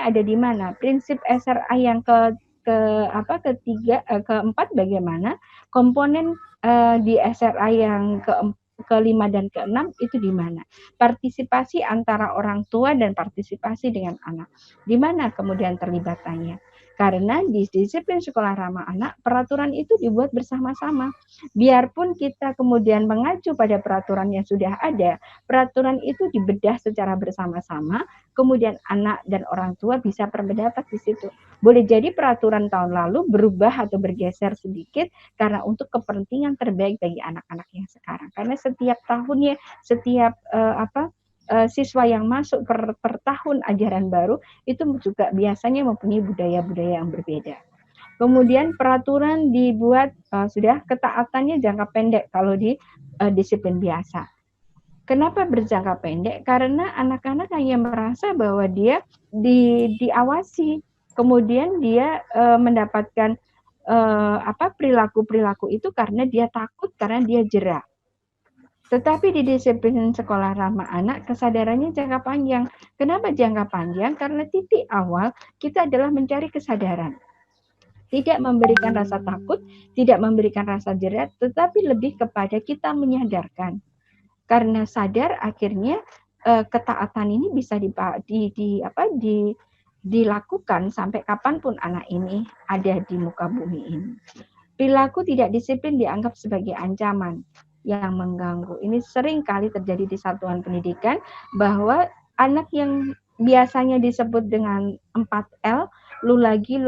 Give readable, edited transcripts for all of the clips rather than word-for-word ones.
disiplin ada di mana? Prinsip SRA yang keempat bagaimana? Komponen di SRA yang kelima dan keenam itu di mana? Partisipasi antara orang tua dan partisipasi dengan anak. Di mana kemudian terlibatannya? Karena di disiplin sekolah ramah anak, peraturan itu dibuat bersama-sama. Biarpun kita kemudian mengacu pada peraturan yang sudah ada, peraturan itu dibedah secara bersama-sama, kemudian anak dan orang tua bisa berpendapat di situ. Boleh jadi peraturan tahun lalu berubah atau bergeser sedikit karena untuk kepentingan terbaik bagi anak-anak yang sekarang. Karena setiap tahunnya, setiap siswa yang masuk per tahun ajaran baru itu juga biasanya mempunyai budaya-budaya yang berbeda. Kemudian peraturan dibuat sudah ketaatannya jangka pendek kalau di disiplin biasa. Kenapa berjangka pendek? Karena anak-anak hanya merasa bahwa dia diawasi, kemudian dia mendapatkan perilaku-perilaku itu karena dia takut, karena dia jera. Tetapi di disiplin sekolah ramah anak, kesadarannya jangka panjang. Kenapa jangka panjang? Karena titik awal kita adalah mencari kesadaran. Tidak memberikan rasa takut, tidak memberikan rasa jerat, tetapi lebih kepada kita menyadarkan. Karena sadar akhirnya ketaatan ini bisa dilakukan sampai kapanpun anak ini ada di muka bumi ini. Perilaku tidak disiplin dianggap sebagai ancaman yang mengganggu. Ini sering kali terjadi di satuan pendidikan bahwa anak yang biasanya disebut dengan 4L, lu lagi,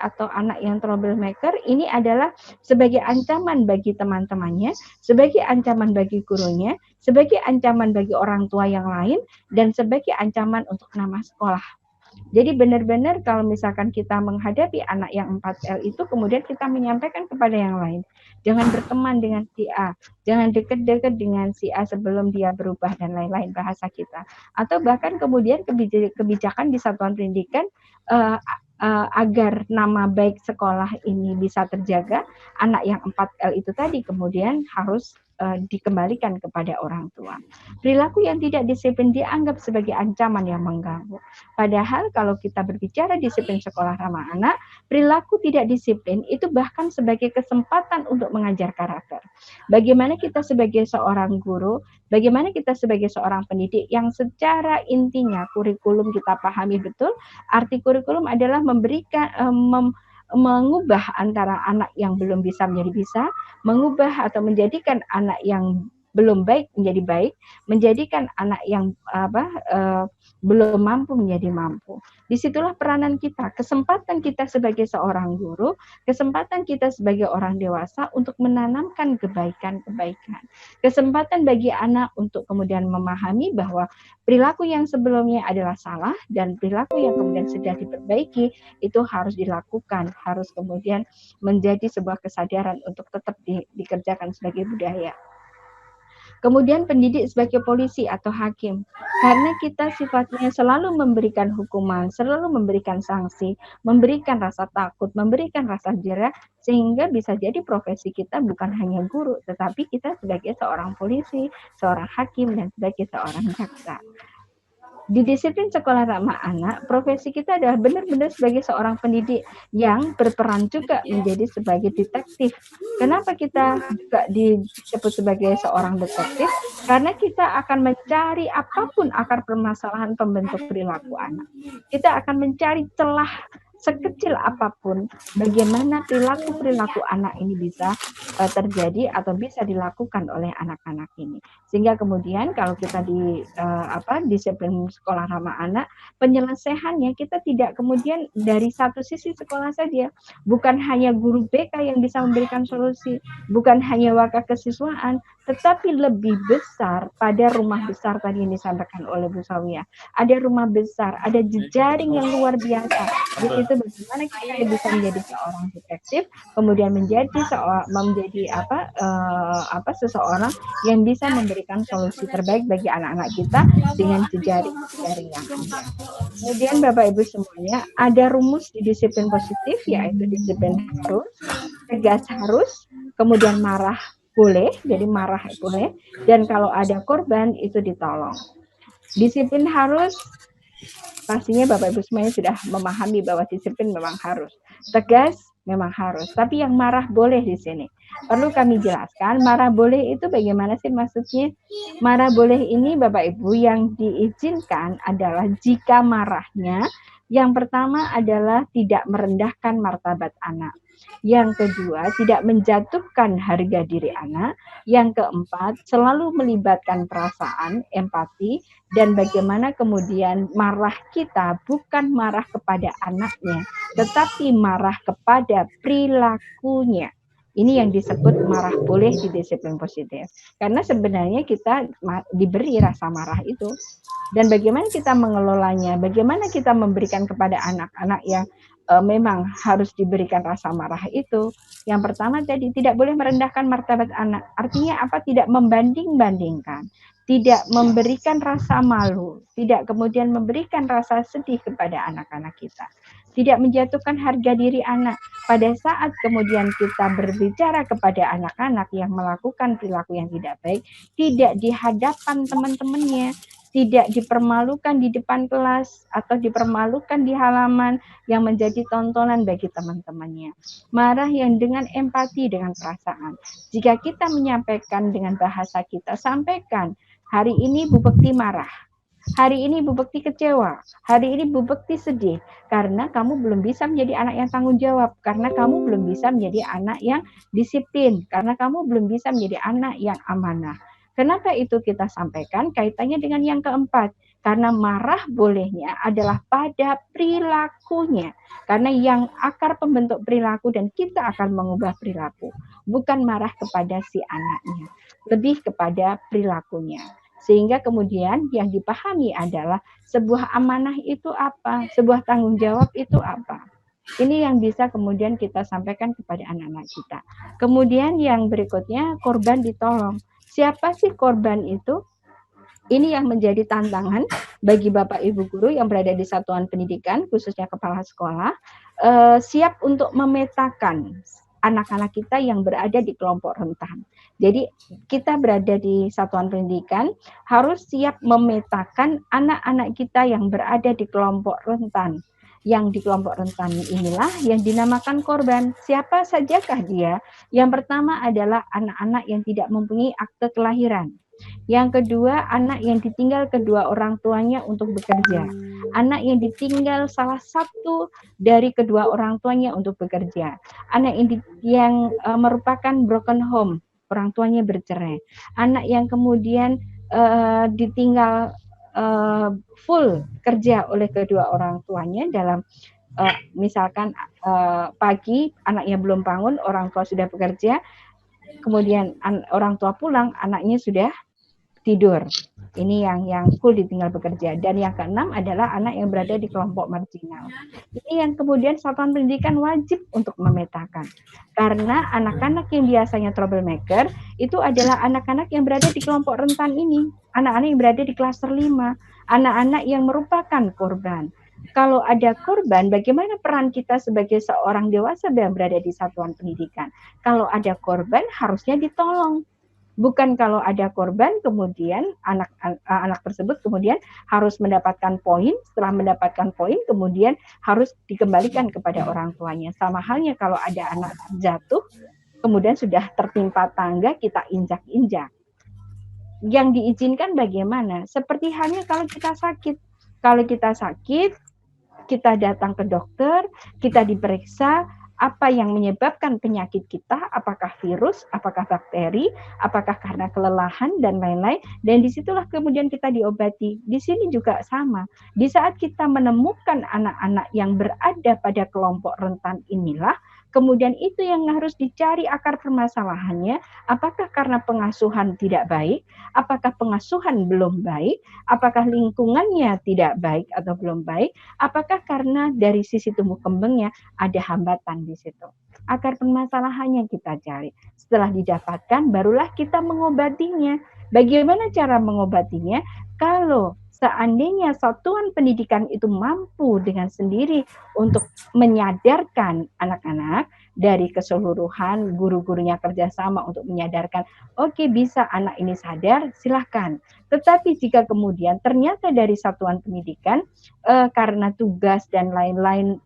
atau anak yang troublemaker, ini adalah sebagai ancaman bagi teman-temannya, sebagai ancaman bagi gurunya, sebagai ancaman bagi orang tua yang lain, dan sebagai ancaman untuk nama sekolah. Jadi benar-benar kalau misalkan kita menghadapi anak yang 4L itu, kemudian kita menyampaikan kepada yang lain. Jangan berteman dengan si A, jangan dekat-dekat dengan si A sebelum dia berubah dan lain-lain bahasa kita. Atau bahkan kemudian kebijakan di satuan pendidikan agar nama baik sekolah ini bisa terjaga, anak yang 4L itu tadi kemudian harus dikembalikan kepada orang tua. Perilaku yang tidak disiplin dianggap sebagai ancaman yang mengganggu. Padahal kalau kita berbicara disiplin sekolah ramah anak, perilaku tidak disiplin itu bahkan sebagai kesempatan untuk mengajar karakter. Bagaimana kita sebagai seorang guru, bagaimana kita sebagai seorang pendidik yang secara intinya kurikulum kita pahami betul, arti kurikulum adalah memberikan mengubah antara anak yang belum bisa menjadi bisa, mengubah atau menjadikan anak yang belum baik menjadi baik, menjadikan anak yang belum mampu menjadi mampu. Disitulah peranan kita, kesempatan kita sebagai seorang guru, kesempatan kita sebagai orang dewasa untuk menanamkan kebaikan-kebaikan. Kesempatan bagi anak untuk kemudian memahami bahwa perilaku yang sebelumnya adalah salah dan perilaku yang kemudian sudah diperbaiki itu harus dilakukan, harus kemudian menjadi sebuah kesadaran untuk tetap dikerjakan sebagai budaya. Kemudian pendidik sebagai polisi atau hakim. Karena kita sifatnya selalu memberikan hukuman, selalu memberikan sanksi, memberikan rasa takut, memberikan rasa jera, sehingga bisa jadi profesi kita bukan hanya guru, tetapi kita sebagai seorang polisi, seorang hakim, dan sebagai seorang jaksa. Di disiplin sekolah ramah anak, profesi kita adalah benar-benar sebagai seorang pendidik yang berperan juga menjadi sebagai detektif. Kenapa kita juga disebut sebagai seorang detektif? Karena kita akan mencari apapun akar permasalahan pembentuk perilaku anak. Kita akan mencari celah sekecil apapun bagaimana perilaku-perilaku anak ini bisa terjadi atau bisa dilakukan oleh anak-anak ini. Sehingga kemudian kalau kita di disiplin sekolah ramah anak, penyelesaiannya kita tidak kemudian dari satu sisi sekolah saja, bukan hanya guru BK yang bisa memberikan solusi, bukan hanya wakaf kesiswaan, tetapi lebih besar pada rumah besar tadi yang disampaikan oleh Bu Sawiyah. Ada rumah besar, ada jejaring yang luar biasa. Di situ bagaimana kita bisa menjadi seorang detektif, kemudian menjadi seseorang yang bisa memberikan solusi terbaik bagi anak-anak kita dengan jejaring yang ada. Kemudian Bapak Ibu semuanya, ada rumus di disiplin positif, yaitu disiplin harus, tegas harus, kemudian marah boleh, jadi marah boleh, dan kalau ada korban itu ditolong. Disiplin harus Pastinya Bapak Ibu semuanya sudah memahami bahwa disiplin memang harus. Tegas memang harus. Tapi yang marah boleh di sini. Perlu kami jelaskan, marah boleh itu bagaimana sih maksudnya? Marah boleh ini Bapak Ibu yang diizinkan adalah jika marahnya yang pertama adalah tidak merendahkan martabat anak. Yang kedua, tidak menjatuhkan harga diri anak. Yang keempat, selalu melibatkan perasaan, empati, dan bagaimana kemudian marah kita bukan marah kepada anaknya, tetapi marah kepada perilakunya. Ini yang disebut marah boleh di disiplin positif. Karena sebenarnya kita diberi rasa marah itu. Dan bagaimana kita mengelolanya, bagaimana kita memberikan kepada anak-anak yang memang harus diberikan rasa marah itu. Yang pertama tadi, tidak boleh merendahkan martabat anak. Artinya apa? Tidak membanding-bandingkan. Tidak memberikan rasa malu. Tidak kemudian memberikan rasa sedih kepada anak-anak kita. Tidak menjatuhkan harga diri anak. Pada saat kemudian kita berbicara kepada anak-anak yang melakukan perilaku yang tidak baik, tidak di hadapan teman-temannya, tidak dipermalukan di depan kelas atau dipermalukan di halaman yang menjadi tontonan bagi teman-temannya. Marah yang dengan empati, dengan perasaan. Jika kita menyampaikan dengan bahasa kita, sampaikan, hari ini Bu Bekti marah. Hari ini Bu Bekti kecewa, hari ini Bu Bekti sedih, karena kamu belum bisa menjadi anak yang tanggung jawab, karena kamu belum bisa menjadi anak yang disiplin, karena kamu belum bisa menjadi anak yang amanah. Kenapa itu kita sampaikan? Kaitannya dengan yang keempat. Karena marah bolehnya adalah pada perilakunya. Karena yang akar pembentuk perilaku dan kita akan mengubah perilaku. Bukan marah kepada si anaknya. Lebih kepada perilakunya. Sehingga kemudian yang dipahami adalah sebuah amanah itu apa? Sebuah tanggung jawab itu apa? Ini yang bisa kemudian kita sampaikan kepada anak-anak kita. Kemudian yang berikutnya, korban ditolong. Siapa sih korban itu? Ini yang menjadi tantangan bagi Bapak Ibu guru yang berada di satuan pendidikan, khususnya kepala sekolah, siap untuk memetakan anak-anak kita yang berada di kelompok rentan. Jadi kita berada di satuan pendidikan harus siap memetakan anak-anak kita yang berada di kelompok rentan. Yang di kelompok rentan inilah yang dinamakan korban. Siapa sajakah dia? Yang pertama adalah anak-anak yang tidak mempunyai akte kelahiran. Yang kedua, anak yang ditinggal kedua orang tuanya untuk bekerja. Anak yang ditinggal salah satu dari kedua orang tuanya untuk bekerja. Anak yang merupakan broken home, orang tuanya bercerai. Anak yang kemudian ditinggal full kerja oleh kedua orang tuanya dalam misalkan pagi anaknya belum bangun, orang tua sudah bekerja, kemudian orang tua pulang, anaknya sudah tidur. Ini yang full ditinggal bekerja. Dan yang keenam adalah anak yang berada di kelompok marginal. Ini yang kemudian satuan pendidikan wajib untuk memetakan. Karena anak-anak yang biasanya troublemaker itu adalah anak-anak yang berada di kelompok rentan ini. Anak-anak yang berada di klaster 5. Anak-anak yang merupakan korban. Kalau ada korban, bagaimana peran kita sebagai seorang dewasa yang berada di satuan pendidikan? Kalau ada korban, harusnya ditolong. Bukan kalau ada korban kemudian anak tersebut kemudian harus mendapatkan poin, setelah mendapatkan poin kemudian harus dikembalikan kepada orang tuanya. Sama halnya kalau ada anak jatuh kemudian sudah tertimpa tangga kita injak-injak. Yang diizinkan bagaimana? Seperti halnya kalau kita sakit. Kalau kita sakit, kita datang ke dokter, kita diperiksa, apa yang menyebabkan penyakit kita, apakah virus, apakah bakteri, apakah karena kelelahan, dan lain-lain. Dan disitulah kemudian kita diobati. Di sini juga sama. Di saat kita menemukan anak-anak yang berada pada kelompok rentan inilah, kemudian itu yang harus dicari akar permasalahannya, apakah karena pengasuhan tidak baik, apakah pengasuhan belum baik, apakah lingkungannya tidak baik atau belum baik, apakah karena dari sisi tumbuh kembangnya ada hambatan di situ. Akar permasalahannya kita cari. Setelah didapatkan, barulah kita mengobatinya. Bagaimana cara mengobatinya? Kalau seandainya satuan pendidikan itu mampu dengan sendiri untuk menyadarkan anak-anak dari keseluruhan guru-gurunya kerjasama untuk menyadarkan, oke, bisa anak ini sadar, silahkan. Tetapi jika kemudian ternyata dari satuan pendidikan karena tugas dan lain-lain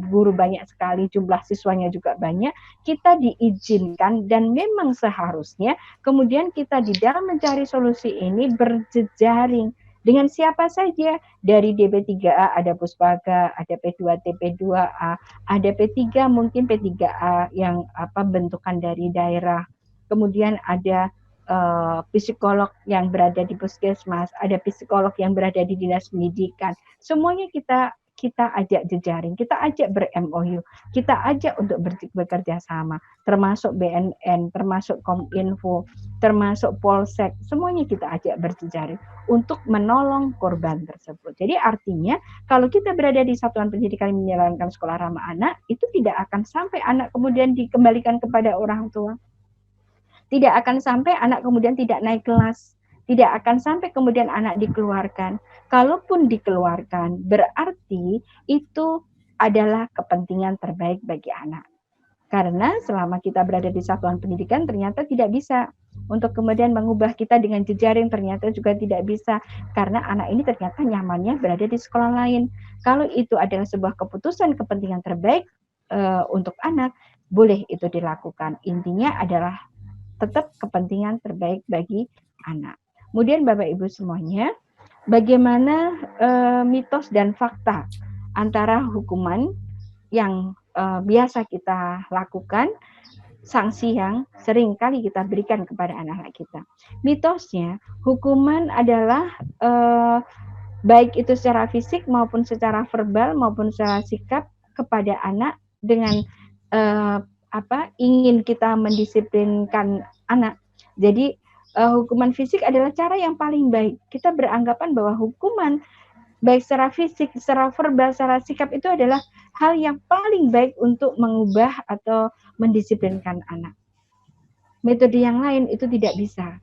guru banyak sekali, jumlah siswanya juga banyak, kita diizinkan dan memang seharusnya kemudian kita di dalam mencari solusi ini berjejaring dengan siapa saja. Dari DP3A ada Puspaga, ada P2T, P2A, ada P3 mungkin P3A yang bentukan dari daerah. Kemudian ada psikolog yang berada di puskesmas, ada psikolog yang berada di dinas pendidikan. Semuanya kita ajak jejaring, kita ajak ber-MOU, kita ajak untuk bekerja sama, termasuk BNN, termasuk Kominfo, termasuk Polsek, semuanya kita ajak berjejaring untuk menolong korban tersebut. Jadi artinya kalau kita berada di satuan pendidikan yang menjalankan sekolah ramah anak, itu tidak akan sampai anak kemudian dikembalikan kepada orang tua. Tidak akan sampai anak kemudian tidak naik kelas. Tidak akan sampai kemudian anak dikeluarkan. Kalaupun dikeluarkan, berarti itu adalah kepentingan terbaik bagi anak. Karena selama kita berada di satuan pendidikan ternyata tidak bisa. Untuk kemudian mengubah kita dengan jejaring ternyata juga tidak bisa. Karena anak ini ternyata nyamannya berada di sekolah lain. Kalau itu adalah sebuah keputusan kepentingan terbaik untuk anak, boleh itu dilakukan. Intinya adalah tetap kepentingan terbaik bagi anak. Kemudian Bapak Ibu semuanya, bagaimana mitos dan fakta antara hukuman yang biasa kita lakukan, sanksi yang sering kali kita berikan kepada anak-anak kita. Mitosnya, hukuman adalah baik itu secara fisik maupun secara verbal maupun secara sikap kepada anak dengan ingin kita mendisiplinkan anak. Jadi hukuman fisik adalah cara yang paling baik. Kita beranggapan bahwa hukuman baik secara fisik, secara verbal, secara sikap itu adalah hal yang paling baik untuk mengubah atau mendisiplinkan anak. Metode yang lain itu tidak bisa.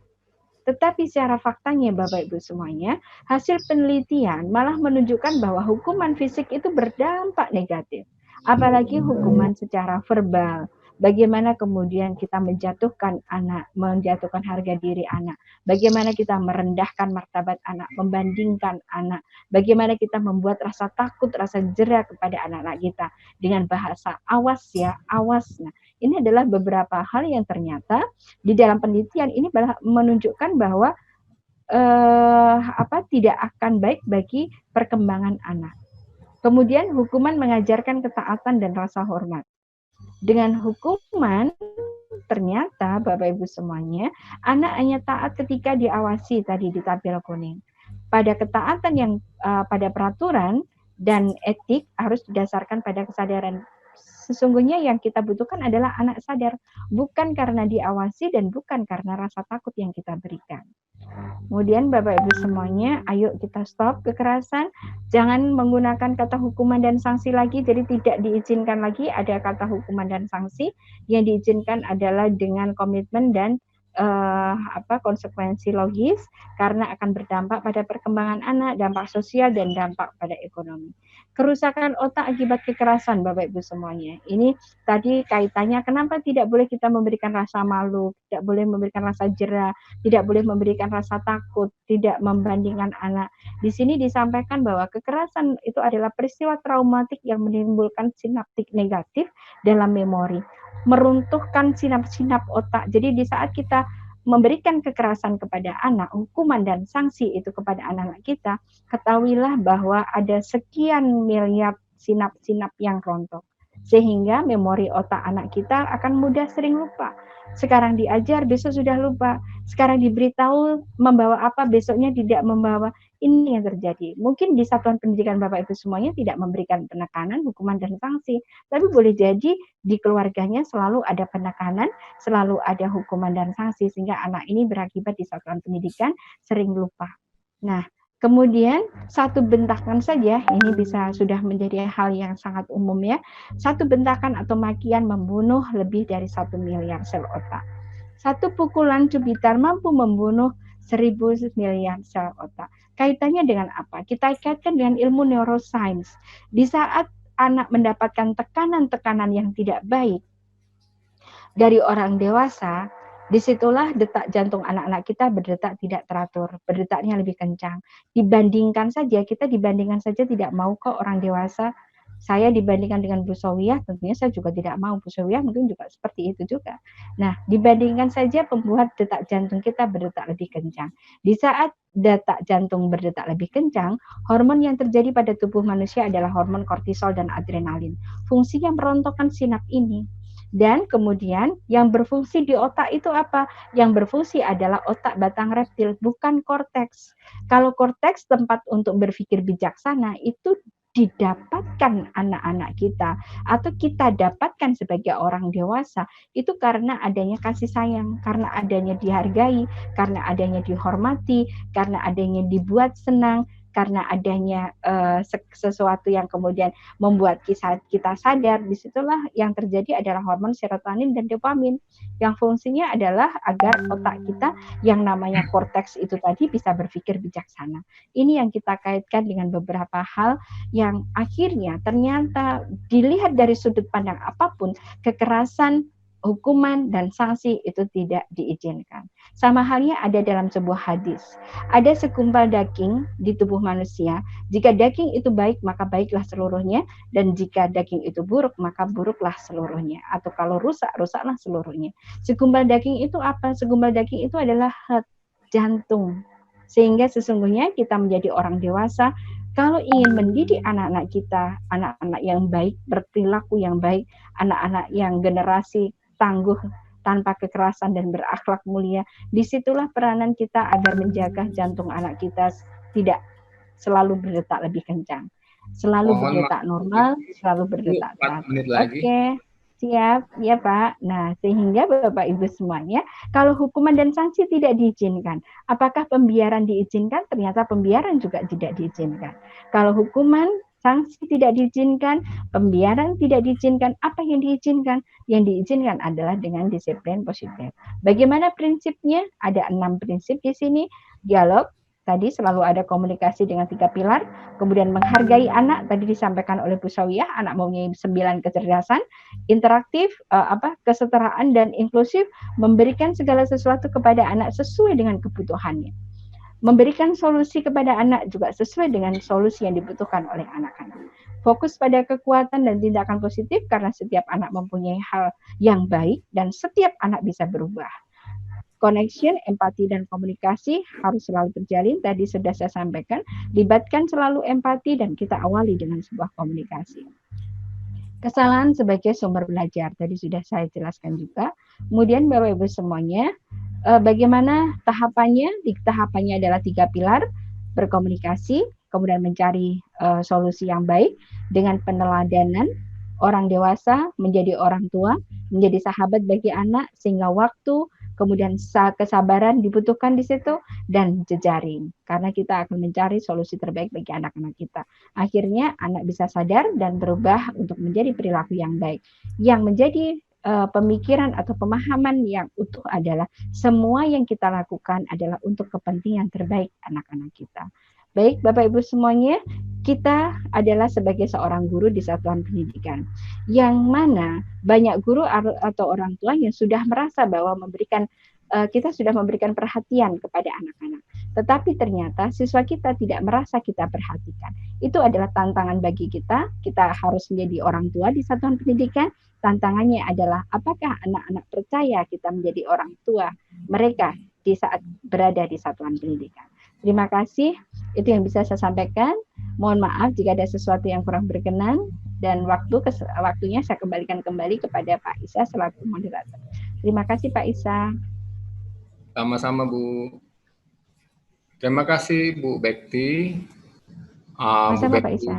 Tetapi secara faktanya Bapak Ibu semuanya, hasil penelitian malah menunjukkan bahwa hukuman fisik itu berdampak negatif. Apalagi hukuman secara verbal. Bagaimana kemudian kita menjatuhkan anak, menjatuhkan harga diri anak. Bagaimana kita merendahkan martabat anak, membandingkan anak. Bagaimana kita membuat rasa takut, rasa jera kepada anak-anak kita. Dengan bahasa awas ya, awas. Nah, ini adalah beberapa hal yang ternyata di dalam penelitian ini menunjukkan bahwa tidak akan baik bagi perkembangan anak. Kemudian hukuman mengajarkan ketaatan dan rasa hormat. Dengan hukuman ternyata Bapak Ibu semuanya, anak hanya taat ketika diawasi tadi di tabel kuning. Pada ketaatan yang pada peraturan dan etik harus didasarkan pada kesadaran. Sesungguhnya yang kita butuhkan adalah anak sadar, bukan karena diawasi dan bukan karena rasa takut yang kita berikan. Kemudian Bapak Ibu semuanya, ayo kita stop kekerasan, jangan menggunakan kata hukuman dan sanksi lagi, jadi tidak diizinkan lagi ada kata hukuman dan sanksi, yang diizinkan adalah dengan komitmen dan konsekuensi logis karena akan berdampak pada perkembangan anak, dampak sosial dan dampak pada ekonomi. Kerusakan otak akibat kekerasan Bapak Ibu semuanya. Ini tadi kaitannya kenapa tidak boleh kita memberikan rasa malu, tidak boleh memberikan rasa jera, tidak boleh memberikan rasa takut, tidak membandingkan anak. Di sini disampaikan bahwa kekerasan itu adalah peristiwa traumatik yang menimbulkan sinaptik negatif dalam memori, meruntuhkan sinap-sinap otak. Jadi di saat kita memberikan kekerasan kepada anak, hukuman dan sanksi itu kepada anak-anak kita, ketahuilah bahwa ada sekian miliar sinap-sinap yang rontok. Sehingga memori otak anak kita akan mudah sering lupa. Sekarang diajar, besok sudah lupa. Sekarang diberitahu membawa apa, besoknya tidak membawa. Ini yang terjadi. Mungkin di satuan pendidikan Bapak Ibu semuanya tidak memberikan penekanan, hukuman, dan sanksi. Tapi boleh jadi di keluarganya selalu ada penekanan, selalu ada hukuman dan sanksi. Sehingga anak ini berakibat di satuan pendidikan sering lupa. Nah, kemudian satu bentakan saja, ini bisa sudah menjadi hal yang sangat umum ya. Satu bentakan atau makian membunuh lebih dari 1 miliar sel otak. Satu pukulan cubitar mampu membunuh 1000 miliar sel otak. Kaitannya dengan apa? Kita kaitkan dengan ilmu neuroscience. Di saat anak mendapatkan tekanan-tekanan yang tidak baik, dari orang dewasa, disitulah detak jantung anak-anak kita berdetak tidak teratur, berdetaknya lebih kencang. Dibandingkan saja tidak mau kok orang dewasa. Saya dibandingkan dengan Bu Sowiyah, tentunya saya juga tidak mau. Bu Sowiyah mungkin juga seperti itu juga. Nah, dibandingkan saja membuat detak jantung kita berdetak lebih kencang. Di saat detak jantung berdetak lebih kencang, hormon yang terjadi pada tubuh manusia adalah hormon kortisol dan adrenalin. Fungsinya merontokkan sinap ini. Dan kemudian yang berfungsi di otak itu apa? Yang berfungsi adalah otak batang reptil, bukan korteks. Kalau korteks tempat untuk berpikir bijaksana itu didapatkan anak-anak kita atau kita dapatkan sebagai orang dewasa itu karena adanya kasih sayang, karena adanya dihargai, karena adanya dihormati, karena adanya dibuat senang, karena adanya sesuatu yang kemudian membuat kita sadar. Disitulah yang terjadi adalah hormon serotonin dan dopamin yang fungsinya adalah agar otak kita yang namanya korteks itu tadi bisa berpikir bijaksana. Ini yang kita kaitkan dengan beberapa hal yang akhirnya ternyata dilihat dari sudut pandang apapun, kekerasan, hukuman, dan sanksi itu tidak diizinkan. Sama halnya ada dalam sebuah hadis. Ada segumpal daging di tubuh manusia. Jika daging itu baik, maka baiklah seluruhnya. Dan jika daging itu buruk, maka buruklah seluruhnya. Atau kalau rusak, rusaklah seluruhnya. Segumpal daging itu apa? Segumpal daging itu adalah jantung. Sehingga sesungguhnya kita menjadi orang dewasa, kalau ingin mendidik anak-anak kita, anak-anak yang baik, berperilaku yang baik, anak-anak yang generasi tangguh tanpa kekerasan dan berakhlak mulia, disitulah peranan kita agar menjaga jantung anak kita tidak selalu berdetak lebih kencang, selalu berdetak normal, selalu berdetak teratur. Oke, siap, ya Pak. Nah, sehingga Bapak Ibu semuanya, kalau hukuman dan sanksi tidak diizinkan, apakah pembiaran diizinkan? Ternyata pembiaran juga tidak diizinkan. Kalau hukuman, sanksi tidak diizinkan, pembiaran tidak diizinkan, apa yang diizinkan? Yang diizinkan adalah dengan disiplin positif. Bagaimana prinsipnya? Ada 6 prinsip di sini. Dialog, tadi selalu ada komunikasi dengan 3 pilar, kemudian menghargai anak, tadi disampaikan oleh Bu Sawiyah, anak mempunyai 9 kecerdasan, interaktif, kesetaraan dan inklusif, memberikan segala sesuatu kepada anak sesuai dengan kebutuhannya. Memberikan solusi kepada anak juga sesuai dengan solusi yang dibutuhkan oleh anak-anak. Fokus pada kekuatan dan tindakan positif karena setiap anak mempunyai hal yang baik dan setiap anak bisa berubah. Connection, empati, dan komunikasi harus selalu terjalin. Tadi sudah saya sampaikan, libatkan selalu empati dan kita awali dengan sebuah komunikasi. Kesalahan sebagai sumber belajar, tadi sudah saya jelaskan juga. Kemudian Bapak Ibu semuanya, bagaimana tahapannya? Tahapannya adalah 3 pilar, berkomunikasi, kemudian mencari solusi yang baik dengan peneladanan, orang dewasa menjadi orang tua, menjadi sahabat bagi anak, sehingga waktu, kemudian kesabaran dibutuhkan di situ, dan jejaring. Karena kita akan mencari solusi terbaik bagi anak-anak kita. Akhirnya anak bisa sadar dan berubah untuk menjadi perilaku yang baik. Yang menjadi pemikiran atau pemahaman yang utuh adalah semua yang kita lakukan adalah untuk kepentingan terbaik anak-anak kita. Baik, Bapak Ibu semuanya, kita adalah sebagai seorang guru di satuan pendidikan, yang mana banyak guru atau orang tua yang sudah merasa bahwa kita sudah memberikan perhatian kepada anak-anak. Tetapi ternyata siswa kita tidak merasa kita perhatikan. Itu adalah tantangan bagi kita. Kita harus menjadi orang tua di satuan pendidikan. Tantangannya adalah apakah anak-anak percaya kita menjadi orang tua mereka di saat berada di satuan pendidikan. Terima kasih. Itu yang bisa saya sampaikan. Mohon maaf jika ada sesuatu yang kurang berkenan, dan waktunya saya kembalikan kembali kepada Pak Isa selaku moderator. Terima kasih Pak Isa. Sama-sama Bu. Terima kasih Bu Bekti. Sama-sama Pak Isa.